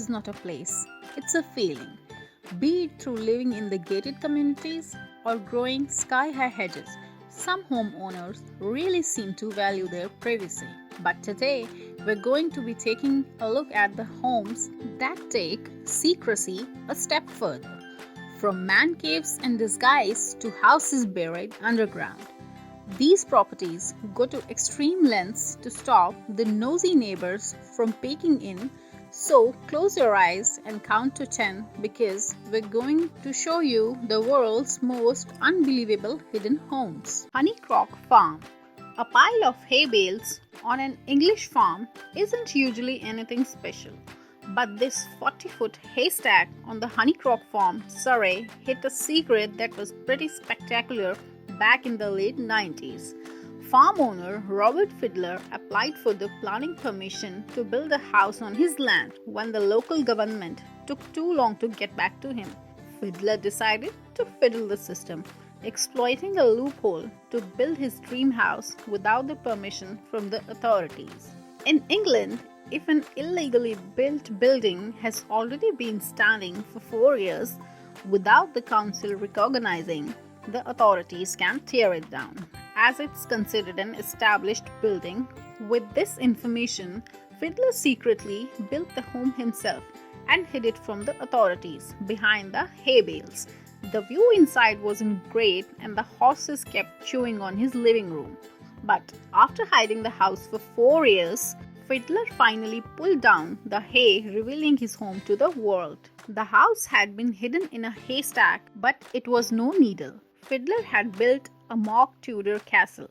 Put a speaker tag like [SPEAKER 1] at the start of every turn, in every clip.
[SPEAKER 1] is not a place, it's a feeling. Be it through living in the gated communities or growing sky-high hedges, some homeowners really seem to value their privacy. But today, we're going to be taking a look at the homes that take secrecy a step further. From man caves in disguise to houses buried underground. These properties go to extreme lengths to stop the nosy neighbors from peeking in, so close your eyes and count to 10 because we're going to show you the world's most unbelievable hidden homes. Honeycrock Farm. A pile of hay bales on an English farm isn't usually anything special. But this 40-foot haystack on the Honeycrock Farm, Surrey, hid a secret that was pretty spectacular back in the late 90s. Farm owner Robert Fiddler applied for the planning permission to build a house on his land when the local government took too long to get back to him. Fiddler decided to fiddle the system, exploiting a loophole to build his dream house without the permission from the authorities. In England, if an illegally built building has already been standing for 4 years without the council recognizing, the authorities can tear it down, as it's considered an established building. With this information, Fiddler secretly built the home himself and hid it from the authorities behind the hay bales. The view inside wasn't great and the horses kept chewing on his living room. But after hiding the house for 4 years, Fiddler finally pulled down the hay, revealing his home to the world. The house had been hidden in a haystack, but it was no needle. Fiddler had built a mock Tudor castle,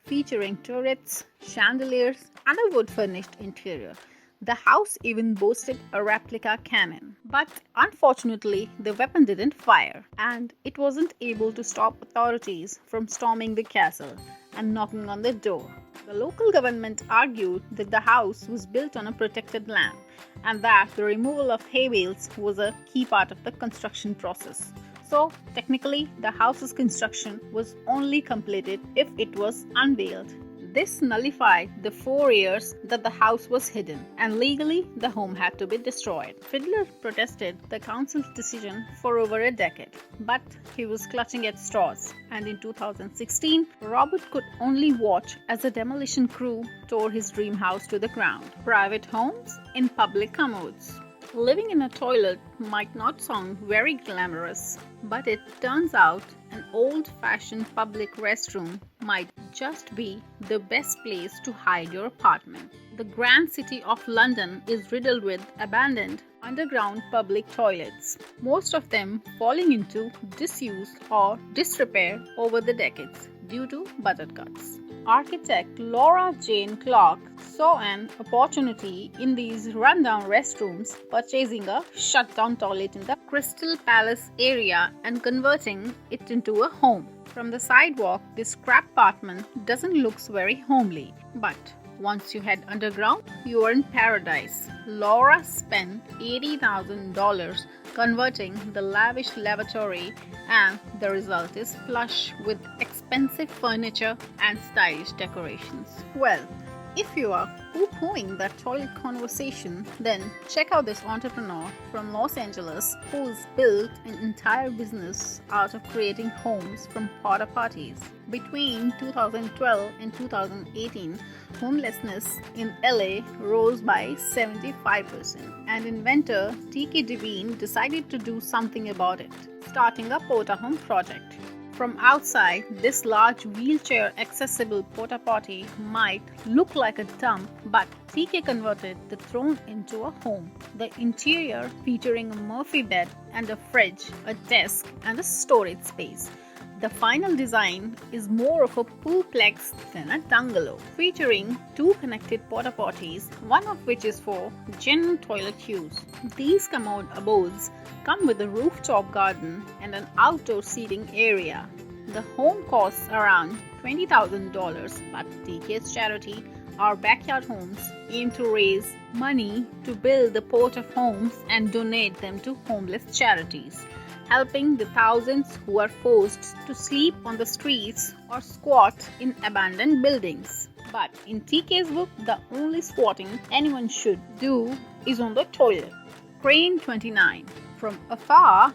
[SPEAKER 1] featuring turrets, chandeliers, and a wood-furnished interior. The house even boasted a replica cannon. But unfortunately, the weapon didn't fire, and it wasn't able to stop authorities from storming the castle and knocking on the door. The local government argued that the house was built on a protected land and that the removal of hay bales was a key part of the construction process. So, technically, the house's construction was only completed if it was unveiled. This nullified the 4 years that the house was hidden, and legally, the home had to be destroyed. Fiddler protested the council's decision for over a decade, but he was clutching at straws, and in 2016, Robert could only watch as a demolition crew tore his dream house to the ground. Private homes in public commodes. Living in a toilet might not sound very glamorous, but it turns out an old-fashioned public restroom might just be the best place to hide your apartment. The grand city of London is riddled with abandoned underground public toilets, most of them falling into disuse or disrepair over the decades due to budget cuts. Architect Laura Jane Clark saw an opportunity in these rundown restrooms, purchasing a shut-down toilet in the Crystal Palace area and converting it into a home. From the sidewalk, this scrap apartment doesn't look very homely, but once you head underground, you are in paradise. Laura spent $80,000 converting the lavish lavatory, and the result is plush with expensive furniture and stylish decorations. Well, if you are poo-pooing that toilet conversation, then check out this entrepreneur from Los Angeles who's built an entire business out of creating homes from porta potties. Between 2012 and 2018, homelessness in LA rose by 75%, and inventor TK Devine decided to do something about it, starting a porta home project. From outside, this large wheelchair-accessible porta potty might look like a dump, but TK converted the throne into a home. The interior featuring a Murphy bed and a fridge, a desk, and a storage space. The final design is more of a pooplex than a bungalow, featuring 2 connected porta potties, one of which is for general toilet use. These commode abodes come with a rooftop garden and an outdoor seating area. The home costs around $20,000, but TK's charity, Our Backyard Homes, aim to raise money to build the port of homes and donate them to homeless charities, helping the thousands who are forced to sleep on the streets or squat in abandoned buildings. But in TK's book, the only squatting anyone should do is on the toilet. Crane 29. From afar,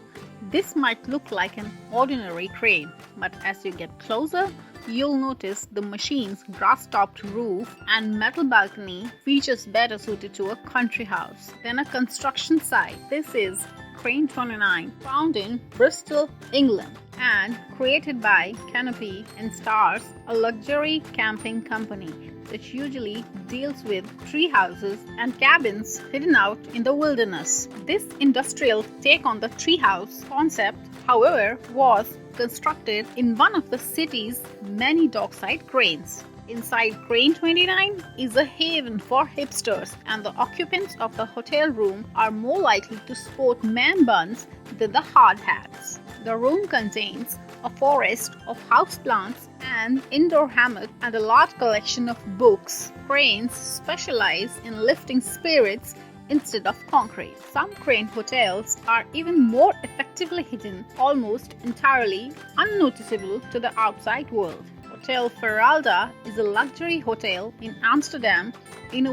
[SPEAKER 1] this might look like an ordinary crane, but as you get closer, you'll notice the machine's grass-topped roof and metal balcony features better suited to a country house than a construction site. This is Crane 29, found in Bristol, England, and created by Canopy and Stars, a luxury camping company that usually deals with tree houses and cabins hidden out in the wilderness. This industrial take on the treehouse concept, however, was constructed in one of the city's many dockside cranes. Inside Crane 29 is a haven for hipsters, and the occupants of the hotel room are more likely to sport man buns than the hard hats. The room contains a forest of houseplants, an indoor hammock, and a large collection of books. Cranes specialize in lifting spirits instead of concrete. Some crane hotels are even more effectively hidden, almost entirely unnoticeable to the outside world. Hotel Feralda is a luxury hotel in Amsterdam, in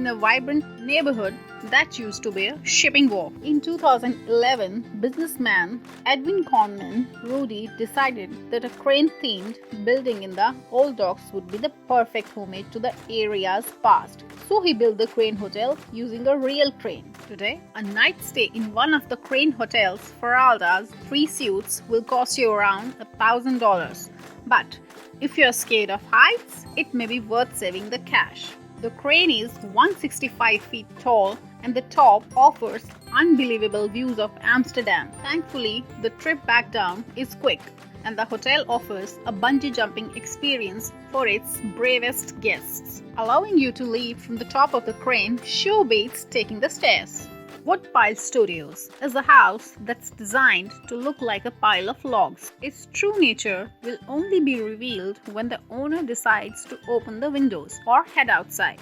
[SPEAKER 1] a vibrant neighborhood that used to be a shipping wharf. In 2011, businessman Edwin Conman Rudy decided that a crane-themed building in the old docks would be the perfect homage to the area's past. So he built the Crane Hotel using a real crane. Today, a night stay in one of the Crane Hotels Feralda's 3 suites will cost you around $1,000. But if you're scared of heights, it may be worth saving the cash. The crane is 165 feet tall and the top offers unbelievable views of Amsterdam. Thankfully, the trip back down is quick and the hotel offers a bungee jumping experience for its bravest guests, allowing you to leap from the top of the crane, sure beats taking the stairs. Woodpile Studios is a house that's designed to look like a pile of logs. Its true nature will only be revealed when the owner decides to open the windows or head outside.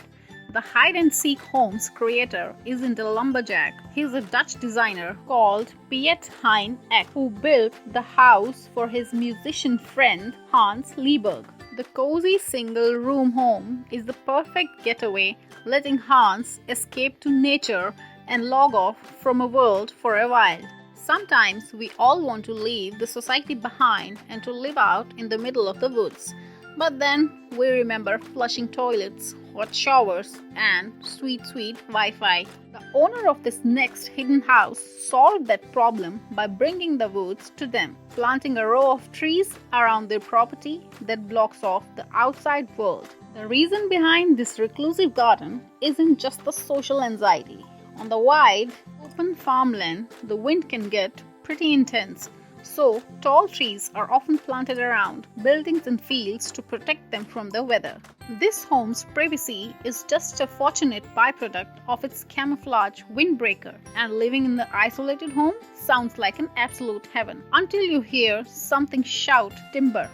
[SPEAKER 1] The hide-and-seek homes creator isn't a lumberjack. He's a Dutch designer called Piet Hein Ek, who built the house for his musician friend Hans Lieberg. The cozy single-room home is the perfect getaway, letting Hans escape to nature and log off from a world for a while. Sometimes we all want to leave the society behind and to live out in the middle of the woods. But then we remember flushing toilets, hot showers, and sweet Wi-Fi. The owner of this next hidden house solved that problem by bringing the woods to them, planting a row of trees around their property that blocks off the outside world. The reason behind this reclusive garden isn't just the social anxiety. On the wide, open farmland, the wind can get pretty intense, so tall trees are often planted around buildings and fields to protect them from the weather. This home's privacy is just a fortunate byproduct of its camouflage windbreaker, and living in the isolated home sounds like an absolute heaven until you hear something shout timber.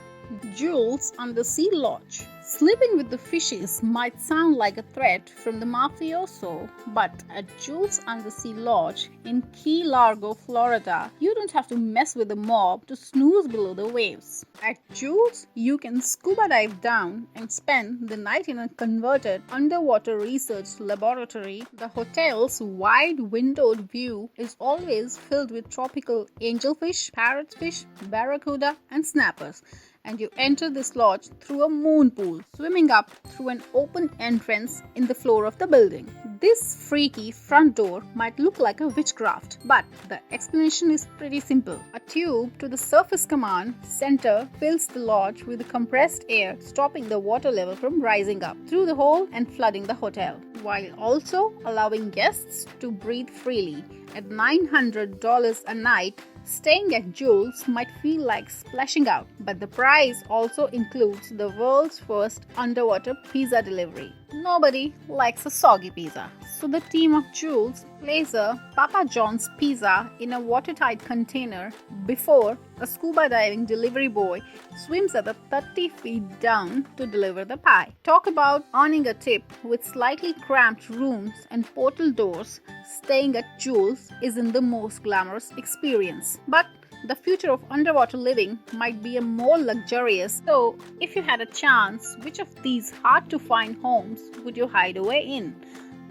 [SPEAKER 1] Jules Undersea Lodge. Sleeping with the fishes might sound like a threat from the mafioso, but at Jules Undersea Lodge in Key Largo, Florida, you don't have to mess with the mob to snooze below the waves. At Jules, you can scuba dive down and spend the night in a converted underwater research laboratory. The hotel's wide windowed view is always filled with tropical angelfish, parrotfish, barracuda, and snappers. And you enter this lodge through a moon pool, swimming up through an open entrance in the floor of the building. This freaky front door might look like a witchcraft, but the explanation is pretty simple. A tube to the surface command center fills the lodge with compressed air, stopping the water level from rising up through the hole and flooding the hotel, while also allowing guests to breathe freely. At $900 a night, staying at Jules might feel like splashing out, but the price also includes the world's first underwater pizza delivery. Nobody likes a soggy pizza, so the team of Jules places a Papa John's pizza in a watertight container before a scuba diving delivery boy swims at the 30 feet down to deliver the pie. Talk about earning a tip with slightly cramped rooms and portal doors. Staying at Jules isn't the most glamorous experience, but the future of underwater living might be a more luxurious. So, if you had a chance, which of these hard-to-find homes would you hide away in?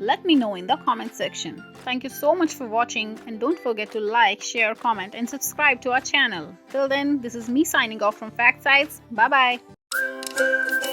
[SPEAKER 1] Let me know in the comment section. Thank you so much for watching, and don't forget to like, share, comment and subscribe to our channel. Till then, this is me signing off from Fact Sites. Bye bye.